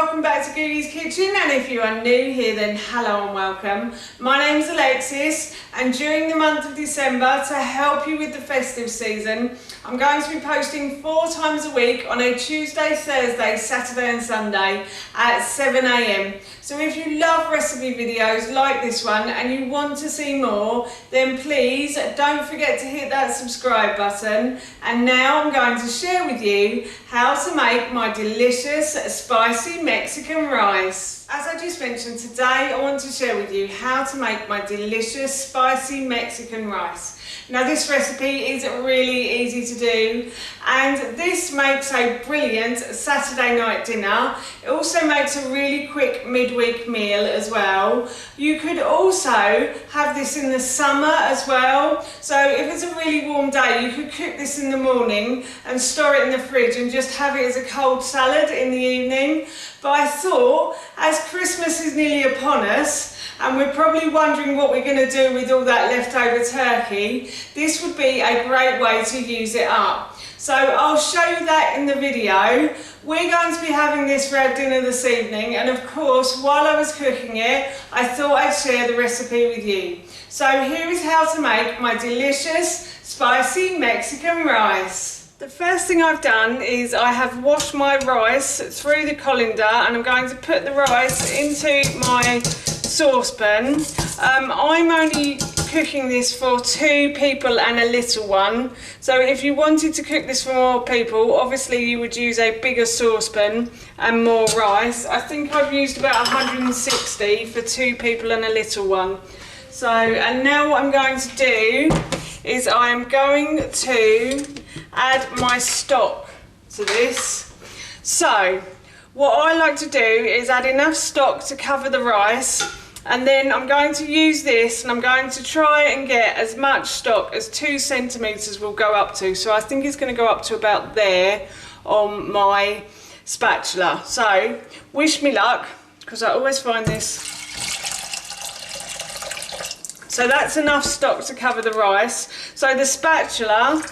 welcome back to Googie's Kitchen, and if you are new here then hello and welcome. My name's Alexis, and during the month of December, to help you with the festive season, I'm going to be posting 4 times a week on a Tuesday, Thursday, Saturday and Sunday at 7 AM. So if you love recipe videos like this one and you want to see more, then please don't forget to hit that subscribe button. And now I'm going to share with you how to make my delicious spicy Mexican rice. As I just mentioned, today I want to share with you how to make my delicious spicy Mexican rice. Now this recipe is really easy to do, and this makes a brilliant Saturday night dinner. It also makes a really quick midweek meal as well. You could also have this in the summer as well. So if it's a really warm day, you could cook this in the morning and store it in the fridge and just have it as a cold salad in the evening. But I thought, as Christmas is nearly upon us, and we're probably wondering what we're going to do with all that leftover turkey, this would be a great way to use it up. So I'll show you that in the video. We're going to be having this for our dinner this evening, and of course while I was cooking it I thought I'd share the recipe with you. So here is how to make my delicious spicy Mexican rice. The first thing I've done is I have washed my rice through the colander, and I'm going to put the rice into my saucepan. I'm only cooking this for 2 people and a little one, so if you wanted to cook this for more people, obviously you would use a bigger saucepan and more rice. I think I've used about 160 for 2 people and a little one. So, and now what I'm going to do is I am going to add my stock to this. So what I like to do is add enough stock to cover the rice, and then I'm going to use this and I'm going to try and get as much stock as 2 centimetres will go up to. So I think it's going to go up to about there on my spatula. So wish me luck, because I always find this. So that's enough stock to cover the rice. So the spatula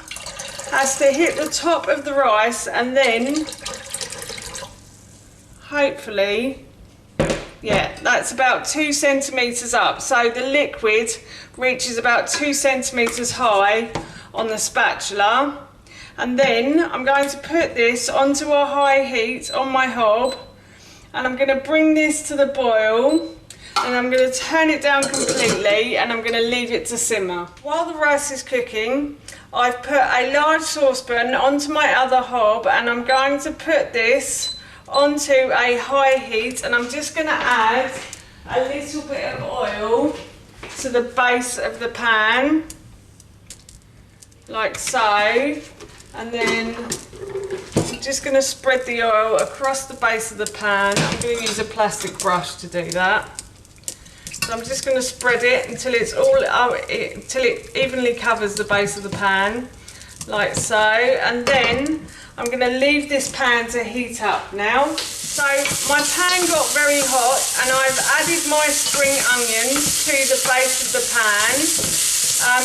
has to hit the top of the rice, and then hopefully, yeah, that's about 2 centimetres up. So the liquid reaches about 2 centimetres high on the spatula. And then I'm going to put this onto a high heat on my hob, and I'm going to bring this to the boil. And I'm going to turn it down completely, and I'm going to leave it to simmer. While the rice is cooking, I've put a large saucepan onto my other hob, and I'm going to put this onto a high heat, and I'm just going to add a little bit of oil to the base of the pan, like so, and then I'm just going to spread the oil across the base of the pan. I'm going to use a plastic brush to do that. So I'm just going to spread it until it's until it evenly covers the base of the pan, like so. And then I'm going to leave this pan to heat up now. So my pan got very hot, and I've added my spring onions to the base of the pan,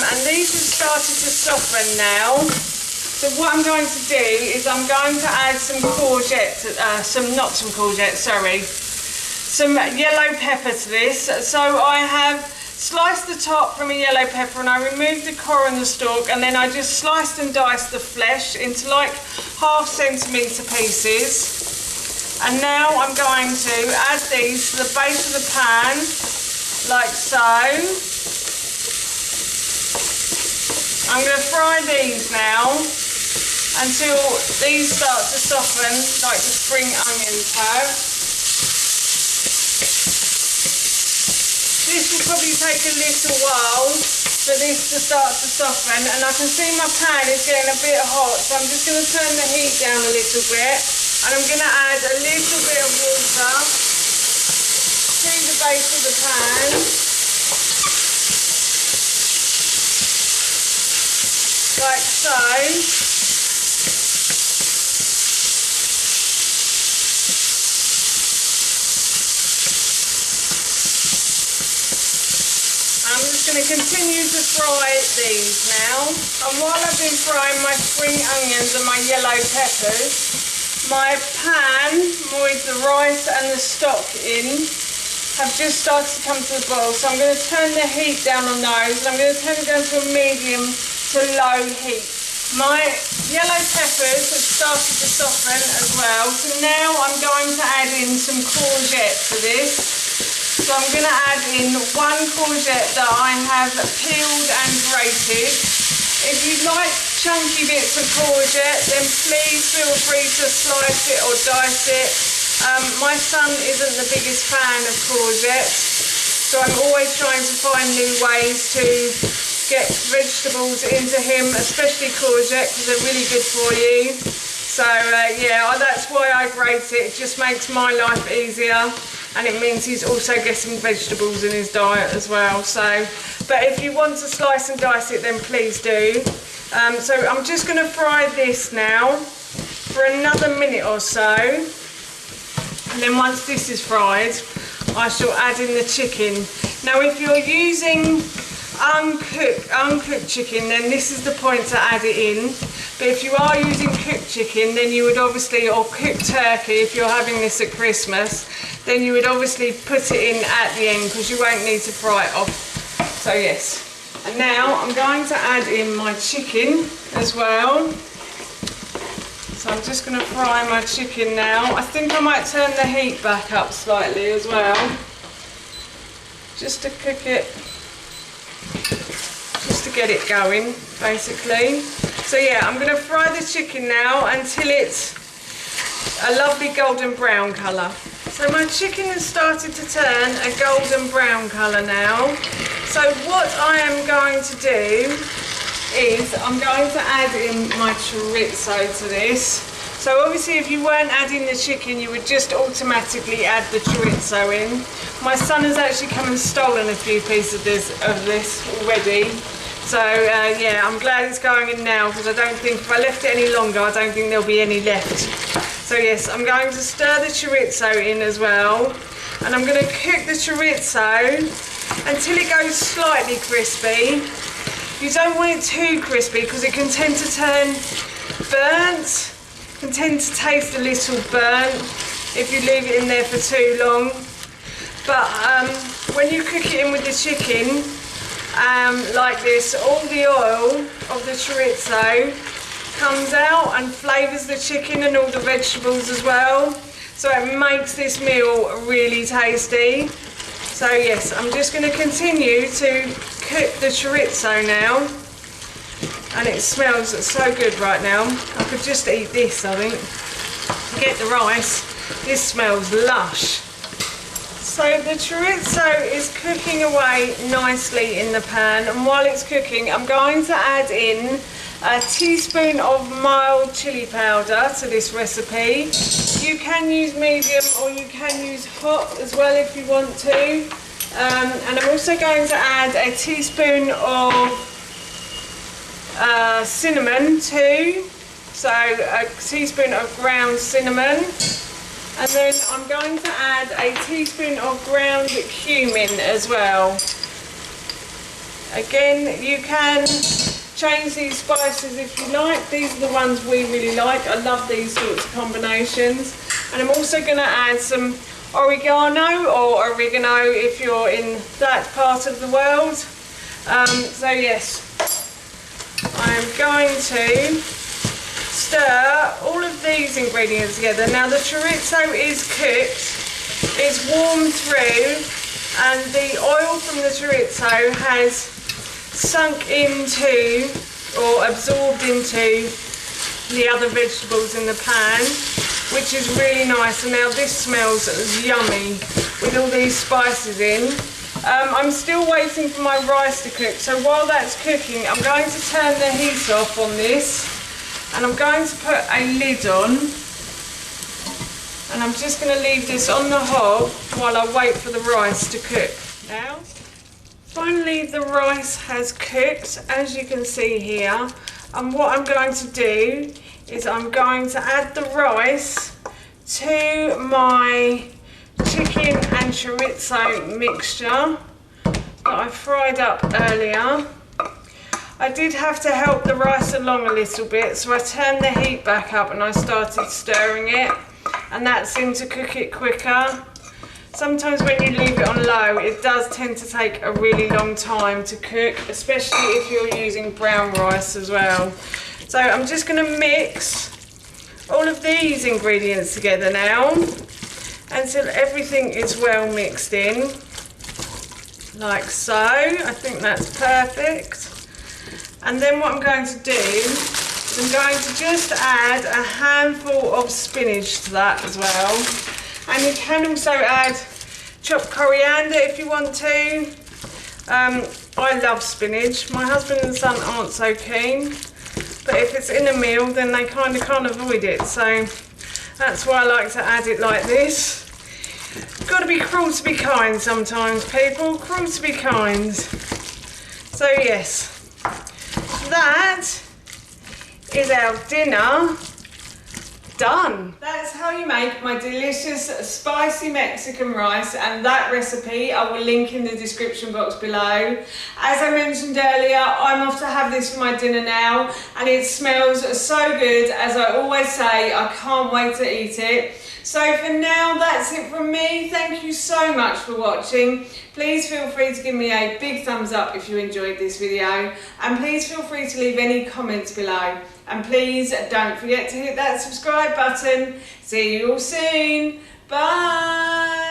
and these have started to soften now. So what I'm going to do is I'm going to add some some yellow pepper to this. So I have sliced the top from a yellow pepper, and I removed the core and the stalk, and then I just sliced and diced the flesh into like 1/2 centimetre pieces. And now I'm going to add these to the base of the pan, like so. I'm going to fry these now until these start to soften like the spring onions have. This will probably take a little while for this to start to soften, and I can see my pan is getting a bit hot, so I'm just going to turn the heat down a little bit, and I'm going to add a little bit of water to the base of the pan, like so. I'm just going to continue to fry these now. And while I've been frying my spring onions and my yellow peppers, my pan with the rice and the stock in have just started to come to the boil, so I'm going to turn the heat down on those, and I'm going to turn it down to a medium to low heat. My yellow peppers have started to soften as well, so now I'm going to add in some courgette to this. So I'm going to add in 1 courgette that I have peeled and grated. If you like chunky bits of courgette, then please feel free to slice it or dice it. My son isn't the biggest fan of courgette, so I'm always trying to find new ways to get vegetables into him, especially courgette, because they're really good for you. So yeah, that's why I grate it. It just makes my life easier, and it means he's also getting vegetables in his diet as well. So, but if you want to slice and dice it, then please do. So I'm just going to fry this now for another minute or so. And then once this is fried, I shall add in the chicken. Now if you're using uncooked chicken, then this is the point to add it in. But if you are using cooked chicken, then you would obviously, or cooked turkey, if you're having this at Christmas, then you would obviously put it in at the end, because you won't need to fry it off. So yes. And now I'm going to add in my chicken as well. So I'm just going to fry my chicken now. I think I might turn the heat back up slightly as well, just to cook it, just to get it going, basically. So yeah, I'm going to fry the chicken now until it's a lovely golden brown colour. So my chicken has started to turn a golden brown colour now. So what I am going to do is I'm going to add in my chorizo to this. So obviously if you weren't adding the chicken, you would just automatically add the chorizo in. My son has actually come and stolen a few pieces of this already. So yeah, I'm glad it's going in now, because I don't think if I left it any longer, I don't think there'll be any left. So yes, I'm going to stir the chorizo in as well, and I'm going to cook the chorizo until it goes slightly crispy. You don't want it too crispy, because it can tend to turn burnt, can tend to taste a little burnt if you leave it in there for too long. But when you cook it in with the chicken, like this, all the oil of the chorizo comes out and flavours the chicken and all the vegetables as well. So it makes this meal really tasty. So yes, I'm just going to continue to cook the chorizo now. And it smells so good right now. I could just eat this, I think. Forget the rice. This smells lush. So the chorizo is cooking away nicely in the pan, and while it's cooking, I'm going to add in a teaspoon of mild chili powder to this recipe. You can use medium or you can use hot as well if you want to. And I'm also going to add a teaspoon of cinnamon too, so a teaspoon of ground cinnamon, and then I'm going to add a teaspoon of ground cumin as well. Again, you can change these spices if you like. These are the ones we really like. I love these sorts of combinations. And I'm also going to add some oregano, or oregano if you're in that part of the world. So yes, I'm going to stir all of these ingredients together. Now the chorizo is cooked, it's warmed through, and the oil from the chorizo has sunk into or absorbed into the other vegetables in the pan, which is really nice. And now this smells yummy with all these spices in. I'm still waiting for my rice to cook, so while that's cooking, I'm going to turn the heat off on this, and I'm going to put a lid on, and I'm just going to leave this on the hob while I wait for the rice to cook. Now, finally the rice has cooked, as you can see here, and what I'm going to do is I'm going to add the rice to my chicken and chorizo mixture that I fried up earlier. I did have to help the rice along a little bit, so I turned the heat back up and I started stirring it. and that seems to cook it quicker. Sometimes when you leave it on low, it does tend to take a really long time to cook, especially if you're using brown rice as well. So I'm just going to mix all of these ingredients together now until everything is well mixed in, like so. I think that's perfect. And then what I'm going to do is I'm going to just add a handful of spinach to that as well. And you can also add chopped coriander if you want to. I love spinach. My husband and son aren't so keen, but if it's in a meal then they kind of can't avoid it. So that's why I like to add it like this. Got to be cruel to be kind sometimes, people. Cruel to be kind. So yes, that is our dinner done. That's how you make my delicious spicy Mexican rice, and that recipe I will link in the description box below. As I mentioned earlier, I'm off to have this for my dinner now, and it smells so good. As I always say, I can't wait to eat it. So for now, that's it from me. Thank you so much for watching. Please feel free to give me a big thumbs up if you enjoyed this video, and please feel free to leave any comments below. And please don't forget to hit that subscribe button. See you all soon. Bye.